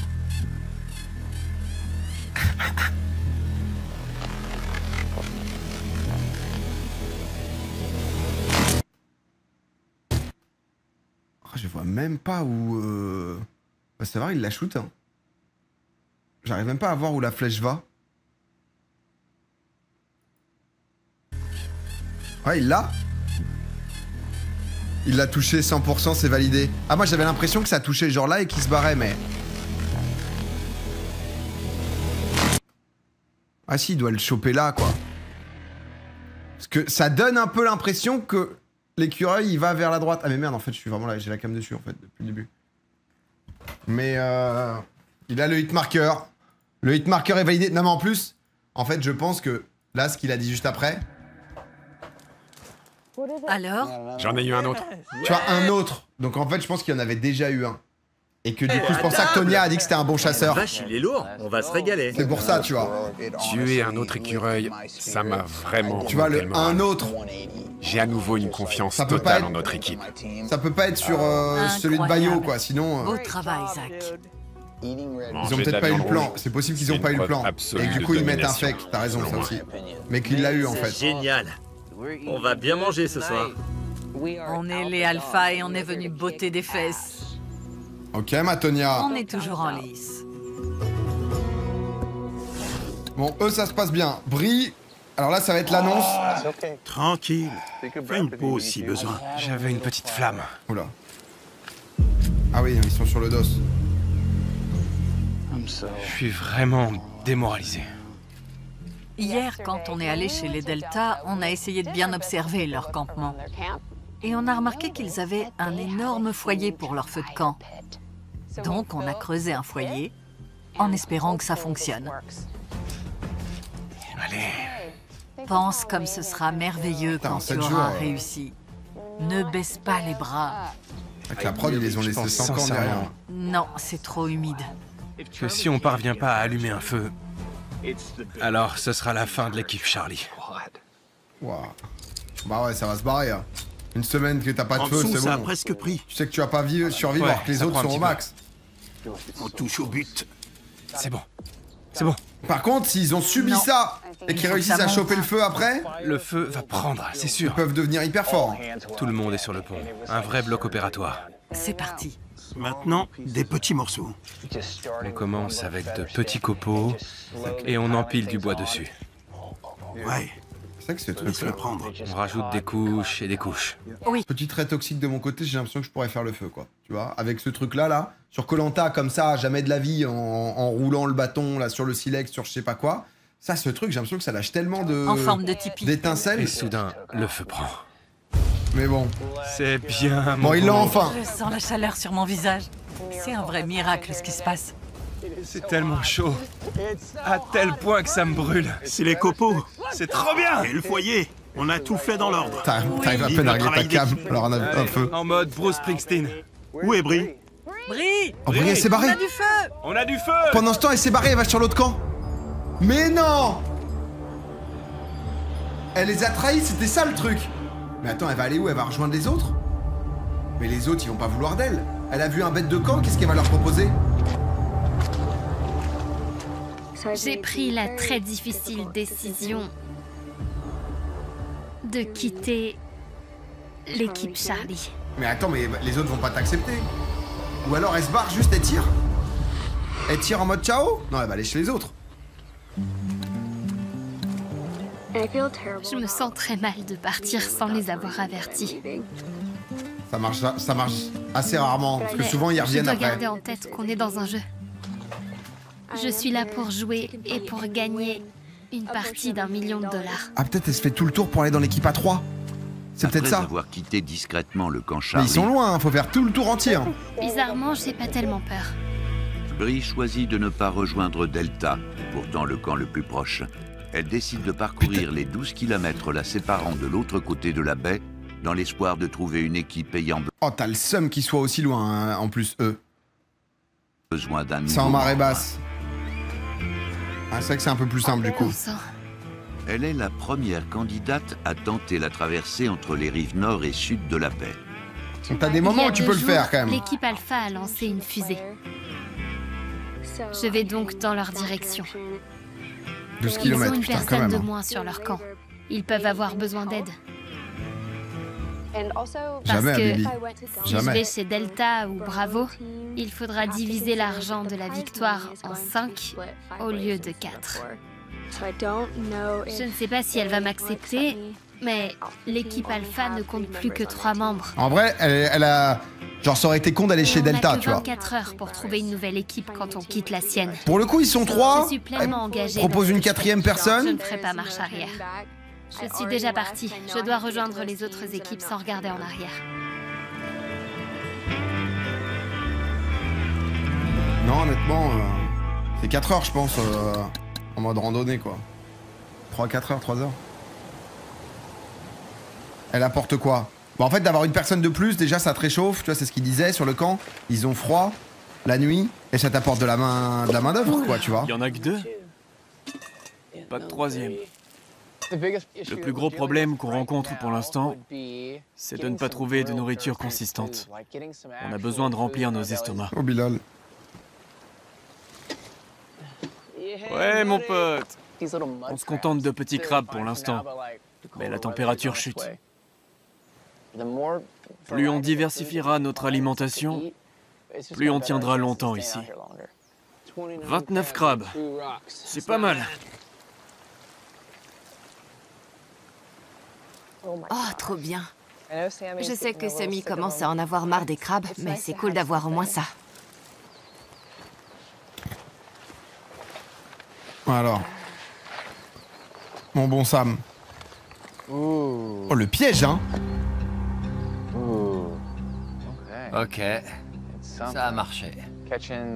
Je vois même pas où... Bah, c'est vrai, il la shoot. Hein. J'arrive même pas à voir où la flèche va. Ouais, il l'a. Il l'a touché 100%, c'est validé. Ah, moi j'avais l'impression que ça touchait genre là et qu'il se barrait, mais... Ah si, il doit le choper là, quoi. Parce que ça donne un peu l'impression que l'écureuil, il va vers la droite. Ah mais merde, en fait, je suis vraiment là, j'ai la cam dessus, en fait, depuis le début. Mais il a le hit marker. Le hit marker est validé. Non mais en plus, en fait, je pense que là, ce qu'il a dit juste après... Alors? J'en ai eu un autre. Tu as un autre. Donc en fait, je pense qu'il y en avait déjà eu un. Et que du coup, c'est pour ça que Tonya a dit que c'était un bon chasseur. Vache, il est lourd, on va se régaler. C'est pour ça, tu vois. Tuer un autre écureuil, ça m'a vraiment... Tu vois, un autre. J'ai à nouveau une confiance totale en notre équipe. Ça peut pas être sur celui de Bayo, quoi, sinon... Beau travail, Zach. Ils ont peut-être pas eu le plan. C'est possible qu'ils ont pas eu le plan. Et du coup, ils mettent un fake. T'as raison, ça aussi. Mais qu'il l'a eu, en fait. Génial. On va bien manger ce soir. On est les alphas et on est venu botter des fesses. Ok, ma Tonya. On est toujours en lice. Bon, eux, ça se passe bien. Brie, alors là, ça va être l'annonce. Tranquille. Fais une pause si besoin. J'avais une petite flamme. Oula. Ah oui, ils sont sur le dos. Je suis vraiment démoralisé. Hier, quand on est allé chez les Delta, on a essayé de bien observer leur campement. Et on a remarqué qu'ils avaient un énorme foyer pour leur feu de camp. Donc on a creusé un foyer en espérant que ça fonctionne. Allez. Pense comme ce sera merveilleux quand tu auras réussi. Ne baisse pas les bras. Avec la prod, ils les ont laissés sans camp derrière. Non, c'est trop humide. Que si on parvient pas à allumer un feu, alors ce sera la fin de l'équipe Charlie. Wow. Bah ouais, ça va se barrer. Hein. Une semaine que t'as pas de feu, c'est bon. Ça a presque pris. Tu sais que tu vas pas survivre alors que les autres sont au max. On touche au but. C'est bon. C'est bon. Par contre, s'ils ont subi ça et qu'ils réussissent à choper le feu après... Le feu va prendre, c'est sûr. Ils peuvent devenir hyper forts. Tout le monde est sur le pont. Un vrai bloc opératoire. C'est parti. Maintenant, des petits morceaux. On commence avec de petits copeaux et on empile du bois dessus. Ouais. C'est ça que c'est truc là. On rajoute des couches et des couches. Oui. Petit trait toxique de mon côté, j'ai l'impression que je pourrais faire le feu, quoi. Tu vois, avec ce truc-là, là, sur Koh-Lanta, comme ça, jamais de la vie, en roulant le bâton, là, sur le silex, sur je sais pas quoi. Ça, ce truc, j'ai l'impression que ça lâche tellement de... En forme de tipi. D'étincelles. Et soudain, le feu prend. Mais bon. C'est bien. Bon, il l'a enfin. Je sens la chaleur sur mon visage. C'est un vrai miracle ce qui se passe. C'est tellement chaud. À tel point que ça me brûle. C'est les copeaux. C'est trop bien. Et le foyer. On a tout fait dans l'ordre. T'arrives à peine à régler ta cam, alors on a un feu. En mode Bruce Springsteen. Où est Brie? Brie! Oh, Brie, elle s'est barrée. On a du feu! On a du feu! Pendant ce temps, elle s'est barrée, elle va sur l'autre camp. Mais non! Elle les a trahis, c'était ça le truc. Mais attends, elle va aller où? Elle va rejoindre les autres? Mais les autres, ils vont pas vouloir d'elle. Elle a vu un bête de camp, qu'est-ce qu'elle va leur proposer? J'ai pris la très difficile décision de quitter l'équipe Charlie. Mais attends, mais les autres vont pas t'accepter. Ou alors elle se barre juste, elle tire? Elle tire en mode ciao? Non, elle va aller chez les autres. Je me sens très mal de partir sans les avoir avertis. Ça marche assez rarement, parce que souvent ils reviennent après. Je dois garder en tête qu'on est dans un jeu. Je suis là pour jouer et pour gagner une partie d'1 million de $. Ah, peut-être elle se fait tout le tour pour aller dans l'équipe A3. C'est peut-être ça. Après avoir quitté discrètement le camp Charlie, mais ils sont loin, hein, faut faire tout le tour entier. Hein. Bizarrement, j'ai pas tellement peur. Brie choisit de ne pas rejoindre Delta, pourtant le camp le plus proche. Elle décide de parcourir les 12 km la séparant de l'autre côté de la baie, dans l'espoir de trouver une équipe ayant Oh, t'as le seum qu'ils soient aussi loin, hein, en plus, eux. Besoin d'un nouveau c'est en marée basse. Ah, c'est vrai que c'est un peu plus simple, du coup. Elle est la première candidate à tenter la traversée entre les rives nord et sud de la baie. T'as des moments où tu peux le faire, quand même. L'équipe Alpha a lancé une fusée. Je vais donc dans leur direction. 12 km, Ils ont une putain, personne quand même. de moins sur leur camp. Ils peuvent avoir besoin d'aide. Jamais, Parce que Bibi. si Jamais. je vais chez Delta ou Bravo, il faudra diviser l'argent de la victoire en 5 au lieu de 4. Je ne sais pas si elle va m'accepter, mais l'équipe Alpha ne compte plus que 3 membres. En vrai, elle a... Genre, ça aurait été con d'aller chez Delta, On a que tu vois. 24 heures pour trouver une nouvelle équipe quand on quitte la sienne. Pour le coup, ils sont 3. Je suis pleinement engagée. Propose une 4e Je personne. ne ferai pas marche arrière. Je suis déjà partie. Je dois rejoindre les autres équipes sans regarder en arrière. Non, honnêtement, c'est 4 heures, je pense, en mode randonnée, quoi. 4 heures, 3 heures. Elle apporte quoi? Bon, en fait, d'avoir une personne de plus, déjà, ça te réchauffe, tu vois, c'est ce qu'ils disaient sur le camp. Ils ont froid. la nuit, et ça t'apporte de la main d'œuvre, quoi, tu vois. Il y en a que 2. Pas de 3e. Le plus gros problème qu'on rencontre pour l'instant, c'est de ne pas trouver de nourriture consistante. On a besoin de remplir nos estomacs. Oh, Bilal. Ouais, mon pote. On se contente de petits crabes pour l'instant, mais la température chute. Plus on diversifiera notre alimentation, plus on tiendra longtemps ici. 29 crabes, c'est pas mal. Oh, trop bien. Je sais que Sammy commence à en avoir marre des crabes, mais c'est cool d'avoir au moins ça. Alors. Mon bon Sam. Oh, le piège, hein. Ok, ça a marché.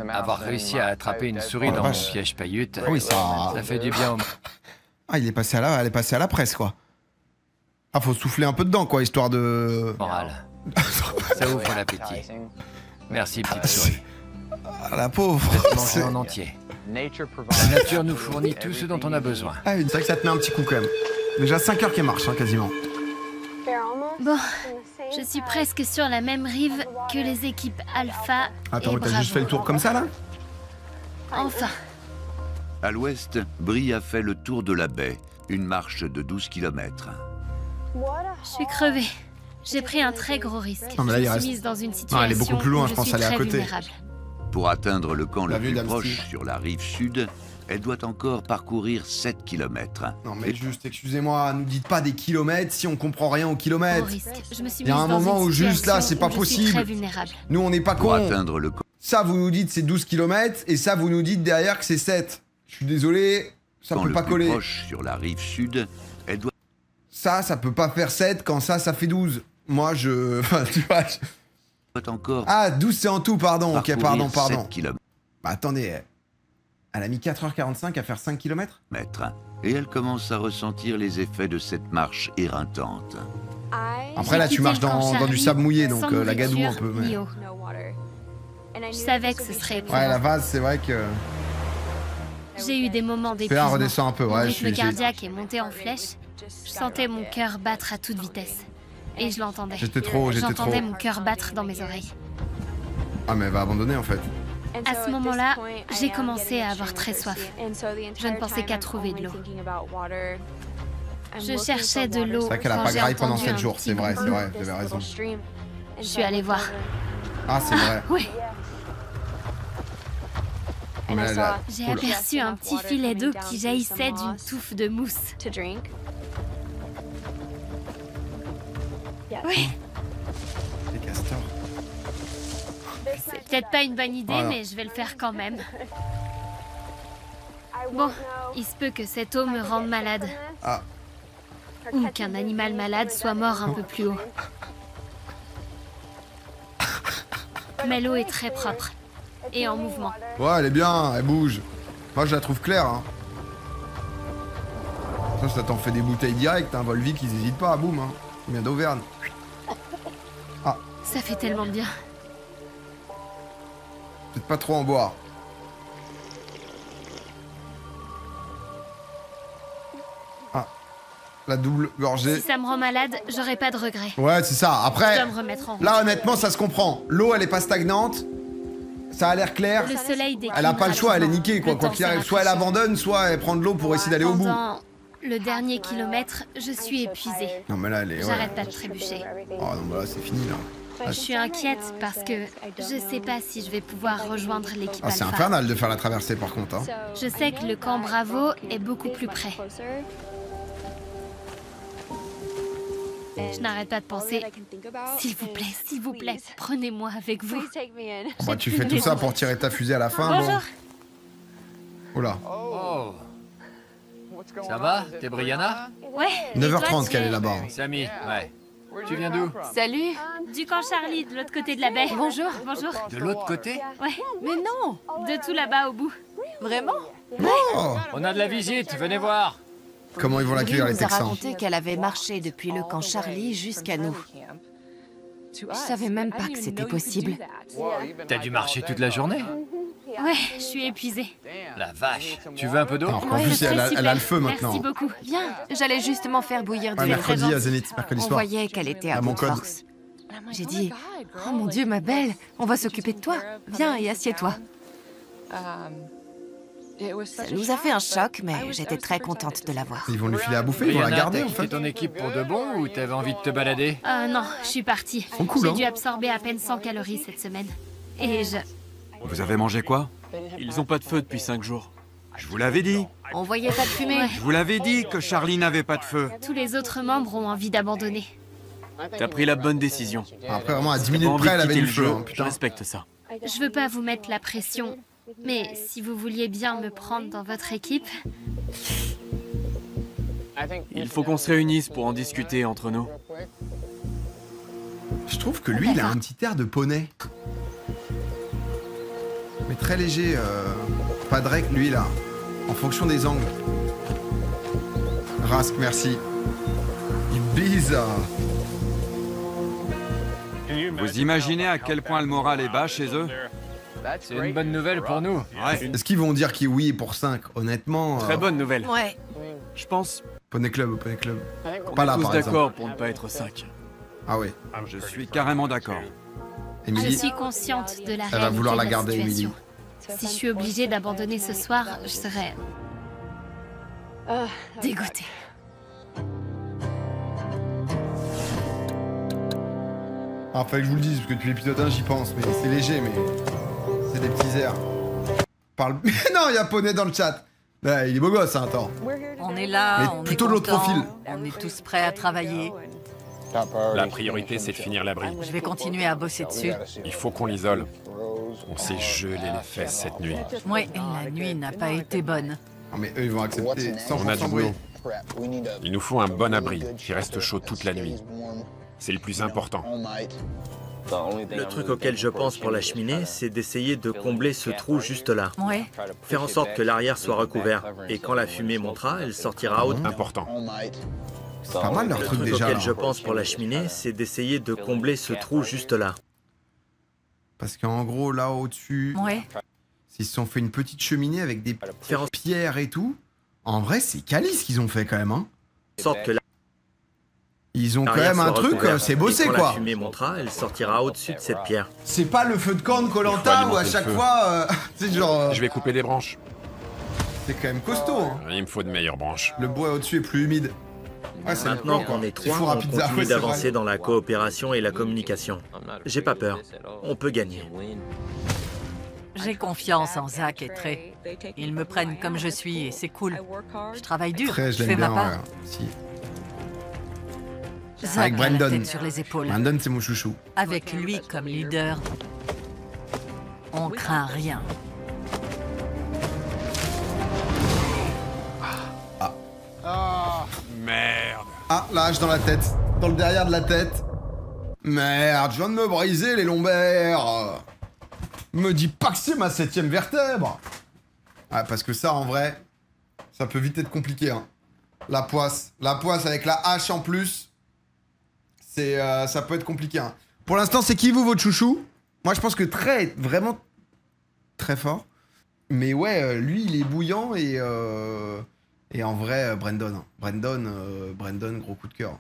Avoir réussi à attraper une souris dans mon piège paillute, oui, ça fait du bien au... Ah, elle est passée à la presse, quoi. Ah, faut souffler un peu dedans, quoi, histoire de... Moral. Ça ouvre l'appétit. Merci, petite souris. Ah, la pauvre. Manger en entier. La nature nous fournit tout ce dont on a besoin. Ah, c'est vrai que ça te met un petit coup, quand même. Déjà 5 heures qu'elle marche, hein, quasiment. Bon, je suis presque sur la même rive que les équipes Alpha. Attends, t'as juste fait le tour comme ça, là? Enfin. À l'ouest, Bree a fait le tour de la baie, une marche de 12 km. Je suis crevée. J'ai pris un très gros risque. Non, mais là, je suis mise dans une situation elle est beaucoup plus loin, je pense, elle est à côté. Vulnérable. Pour atteindre le camp le plus proche sur la rive sud, elle doit encore parcourir 7 km. Non mais juste, excusez-moi, nous dites pas des kilomètres si on comprend rien au kilomètre. Il y a un moment où juste là, c'est pas possible. Nous, on n'est pas cons. Atteindre le camp. Ça, vous nous dites c'est 12 km, et ça, vous nous dites derrière que c'est 7. Je suis désolé, ça peut pas coller. Proche sur la rive sud, elle doit... Ça peut pas faire 7 quand ça fait 12. Moi, je... Enfin, tu vois... Encore ah, 12 c'est en tout, pardon. Ok, pardon. Bah, attendez, elle a mis 4h45 à faire 5 km. Et elle commence à ressentir les effets de cette marche éreintante. Après là, tu marches dans du sable mouillé, donc la gadoue un peu. Mais... Je savais que ce serait éprouvant. Ouais, la vase, c'est vrai que... J'ai eu des moments d'épuisement. Fais redescend un peu, ouais. Mon rythme cardiaque est monté en flèche. Je sentais mon cœur battre à toute vitesse. Et je l'entendais. J'entendais mon cœur battre dans mes oreilles. Ah, mais elle va abandonner en fait. À ce moment-là, j'ai commencé à avoir très soif. Je ne pensais qu'à trouver de l'eau. Je cherchais de l'eau. C'est vrai qu'elle a pas graillé pendant 7 jours, c'est vrai, vous avez raison. Je suis allée voir. Ah, c'est vrai. Oui. J'ai aperçu un petit filet d'eau qui jaillissait d'une touffe de mousse. Oui. Les castors. C'est peut-être pas une bonne idée, mais je vais le faire quand même. Bon, il se peut que cette eau me rende malade. Ah. Ou qu'un animal malade soit mort un peu plus haut. Mais l'eau est très propre. Et en mouvement. Ouais, elle est bien, elle bouge. Moi, je la trouve claire. Hein. Ça t'en fait des bouteilles directes. Hein. Volvic, ils hésitent pas, boum. Hein. Bien d'Auvergne. Ah. Ça fait tellement bien. Peut-être pas trop en boire. Ah. La double gorgée. Si ça me rend malade, j'aurai pas de regrets. Ouais, c'est ça. Après, je dois me remettre en route. Là, honnêtement, ça se comprend. L'eau, elle est pas stagnante. Ça a l'air clair. Le soleil elle a pas le choix, elle est niquée, quoi qu'il arrive. Soit elle abandonne, soit elle prend de l'eau pour essayer d'aller au bout. Pendant le dernier kilomètre, je suis épuisée. Non, mais là, elle est... J'arrête pas de trébucher. Oh non, mais là, c'est fini, là. Je suis inquiète parce que je sais pas si je vais pouvoir rejoindre l'équipe Alpha. C'est infernal de faire la traversée, par contre. Hein. Je sais que le camp Bravo est beaucoup plus près. Je n'arrête pas de penser, s'il vous plaît, prenez-moi avec vous. Bah, tu fais tout ça pour tirer ta fusée à la fin. Bonjour. Bon. Oula. Oh. Ça va? T'es Brianna? Ouais. 9h30 qu'elle est là-bas. Samy, ouais. Tu viens d'où? Salut. Du camp Charlie, de l'autre côté de la baie. Bonjour. Bonjour. De l'autre côté? Ouais. Mais non. De tout là-bas au bout. Vraiment? Oh. On a de la visite, venez voir. Comment ils vont l'accueillir, les Texans? Elle nous a raconté qu'elle avait marché depuis le camp Charlie jusqu'à nous. Je savais même pas que c'était possible. T'as dû marcher toute la journée? Ouais, je suis épuisée. La vache. Tu veux un peu d'eau? En plus, elle a le feu maintenant. Merci beaucoup. Viens. J'allais justement faire bouillir du lait. Mercredi à Zénith, mercredi On soir. voyait qu'elle était à bout de force. J'ai dit, oh mon Dieu, ma belle, on va s'occuper de toi. Viens et assieds-toi. Ça nous a fait un choc, mais j'étais très contente de la voir. Ils vont lui filer à bouffer, ils vont la garder en T'as fait. quitté ton équipe pour de bon ou t'avais envie de te balader? Non, je suis partie. Cool, J'ai hein. dû absorber à peine 100 calories cette semaine. Et Vous avez mangé quoi? Ils ont pas de feu depuis 5 jours. Je vous l'avais dit. On voyait pas de fumée. Je vous l'avais dit que Charlie n'avait pas de feu. tous les autres membres ont envie d'abandonner. T'as pris la bonne décision. Après, vraiment, à 10 T'as pas minutes envie près, de elle avait quitter du le feu. jeu. Hein, Je putain. respecte ça. Je veux pas vous mettre la pression, mais si vous vouliez bien me prendre dans votre équipe... Il faut qu'on se réunisse pour en discuter entre nous. Je trouve que lui, il a un petit air de poney. Mais très léger. Pas Drake, lui, là. En fonction des angles. Rask, merci. Ibiza. Vous imaginez à quel point le moral est bas chez eux? C'est une bonne nouvelle pour nous. Ouais. Est-ce qu'ils vont dire qu'ils oui pour 5? Honnêtement. Très bonne nouvelle. Ouais. Je pense Poney Club, Poney Club. qu'on Pas est là, tous par exemple. d'accord pour ne pas être 5. Ah ouais. Je suis carrément d'accord. Je Émilie, suis consciente de la elle va réalité vouloir la de garder, situation. Émilie. Si je suis obligée d'abandonner ce soir, je serais... dégoûtée. Ah, fallait que je vous le dise, parce que depuis l'épisode 1, j'y pense. Mais c'est léger, mais c'est des petits airs. Parle... non, il y a Poney dans le chat. Ouais, il est beau gosse, hein, attends. On est là, Mais on plutôt est de l'autre content, profil. on est tous prêts à travailler. La priorité, c'est de finir l'abri. Je vais continuer à bosser dessus. Il faut qu'on l'isole. On s'est gelé les fesses cette nuit. Ouais, la nuit n'a pas été bonne. Non, mais eux, ils vont accepter 100% On a du bruit. boulot. Il nous faut un bon abri qui reste chaud toute la nuit. C'est le plus important. Le truc auquel je pense pour la cheminée, c'est d'essayer de combler ce trou juste là. Ouais. Faire en sorte que l'arrière soit recouvert. Et quand la fumée montera, elle sortira haute. Important. C'est pas mal leur Le truc truc déjà. auquel là. je pense pour la cheminée, c'est d'essayer de combler ce trou juste là. Parce qu'en gros, là au-dessus, Ouais. s'ils se sont fait une petite cheminée avec des pierres et tout, en vrai, c'est quali ce qu'ils ont fait quand même. Hein. De sorte que Ils ont quand l'arrière même un soit truc, recouvert. c'est bossé Et quand quoi. la fumée montera, elle sortira au-dessus de cette pierre. C'est pas le feu de camp de Il faut Koh-Lanta où à alimenter chaque le feu. fois, c'est genre. Je vais couper des branches. C'est quand même costaud. Hein. Il me faut de meilleures branches. Le bois au-dessus est plus humide. Ouais, c'est Maintenant le plan, qu'on quoi. est C'est trois, four à on pizza. continue Ouais, c'est d'avancer vrai. dans la coopération et la communication. J'ai pas peur. On peut gagner. J'ai confiance en Zach et Trey. Ils me prennent comme je suis et c'est cool. Je travaille dur, Très, je je fais l'aime ma bien. part. Ouais. Si. Zach Avec a la Brandon. tête sur les épaules. Brandon, c'est mon chouchou. Avec lui comme leader, on craint rien. Merde. Ah, la hache dans la tête. Dans le derrière de la tête. Merde, je viens de me briser les lombaires. Me dis pas que c'est ma 7ème vertèbre. Ah, parce que ça, en vrai, ça peut vite être compliqué. Hein. La poisse avec la hache en plus, c'est, ça peut être compliqué. Hein. Pour l'instant, c'est qui vous, votre chouchou? Moi, je pense que Trey est vraiment très fort. Mais ouais, lui, il est bouillant et en vrai, Brandon. Hein. Brandon, gros coup de cœur.